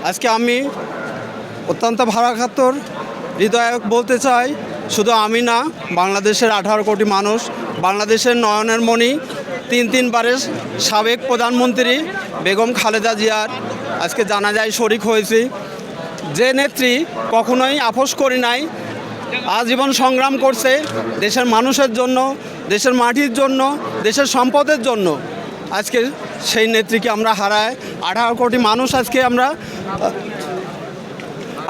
আজকে আমি অত্যন্ত ভারাক্রান্তর হৃদয়ে বলতে চাই, শুধু আমি না, বাংলাদেশের 18 কোটি মানুষ, বাংলাদেশের নয়নের মণি, তিনবারের সাবেক প্রধানমন্ত্রী বেগম খালেদা জিয়ার আজকে জানাজায় শরিক হয়েছি। যে নেত্রী কখনোই আপোস করি নাই, আজীবন সংগ্রাম করছে দেশের মানুষের জন্য, দেশের মাটির জন্য, দেশের সম্পদের জন্য। আজকে সেই নেত্রীকে আমরা হারাই। 18 কোটি মানুষ আজকে আমরা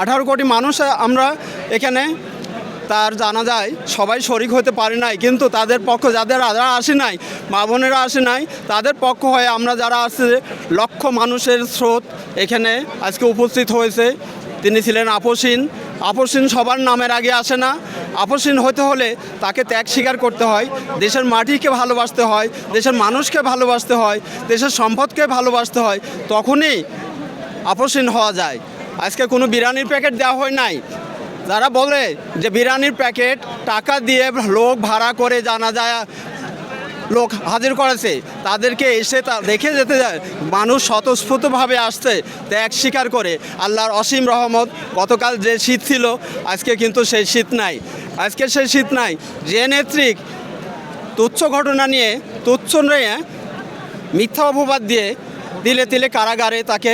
18 কোটি মানুষ আমরা এখানে তার জানাজায় সবাই শরিক হতে পারি নাই, কিন্তু তাদের পক্ষ যারা আসে নাই, মা বোনেরা আসে নাই, তাদের পক্ষ হয়ে আমরা যারা আছে লক্ষ মানুষের স্রোত এখানে আজকে উপস্থিত হয়েছে। তিনি ছিলেন আপসহীন। আপসহীন সবার নামের আগে আসে না। আপসহীন হতে হলে তাকে ত্যাগ স্বীকার করতে হয়, দেশের মাটিকে ভালোবাসতে হয়, দেশের মানুষকে ভালোবাসতে হয়, দেশের সম্পদকে ভালোবাসতে হয়, তখনই আপসহীন হওয়া যায়। আজকে কোনো বিরিয়ানির প্যাকেট দেওয়া হয় নাই। যারা বলে যে বিরিয়ানির প্যাকেট টাকা দিয়ে লোক ভাড়া করে জানা যায় লোক হাজির করেছে, তাদেরকে এসে দেখে যেতে যায়। মানুষ স্বতঃস্ফূর্তভাবে আসছে ত্যাগ স্বীকার করে। আল্লাহর অসীম রহমত, গতকাল যে শীত ছিল আজকে কিন্তু সেই শীত নাই। আজকে সেই শীত নাই। যে নেত্রী তুচ্ছ ঘটনা নিয়ে মিথ্যা অপবাদ দিয়ে তিলে তিলে কারাগারে তাকে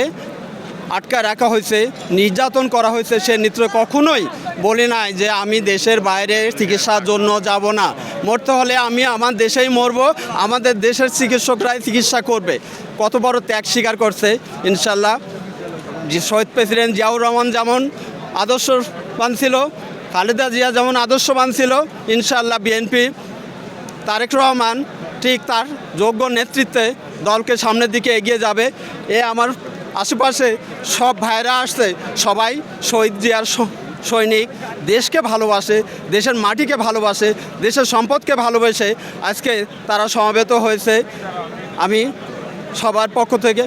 আটকায় রাখা হয়েছে, নির্যাতন করা হয়েছে, সে নেত্রী কখনোই বলে নাই যে আমি দেশের বাইরে চিকিৎসার জন্য যাব না, মরতে হলে আমি আমার দেশেই মরব, আমাদের দেশের চিকিৎসকরাই চিকিৎসা করবে। কত বড় ত্যাগ স্বীকার করছে। ইনশাল্লাহ যে শহীদ প্রেসিডেন্ট জিয়াউর রহমান যেমন আদর্শবান ছিল, খালেদা জিয়া যেমন আদর্শবান ছিল, ইনশাল্লাহ বিএনপি তারেক রহমান ঠিক তার যোগ্য নেতৃত্বে দলকে সামনের দিকে এগিয়ে যাবে। আমার আশেপাশে সব ভাইরা আসছে, সবাই শহীদ জিয়ার সৈনিক, দেশকে ভালোবাসে, দেশের মাটিকে ভালোবাসে, দেশের সম্পদকে ভালোবাসে। আজকে তারা সমবেত হয়েছে। আমি সবার পক্ষ থেকে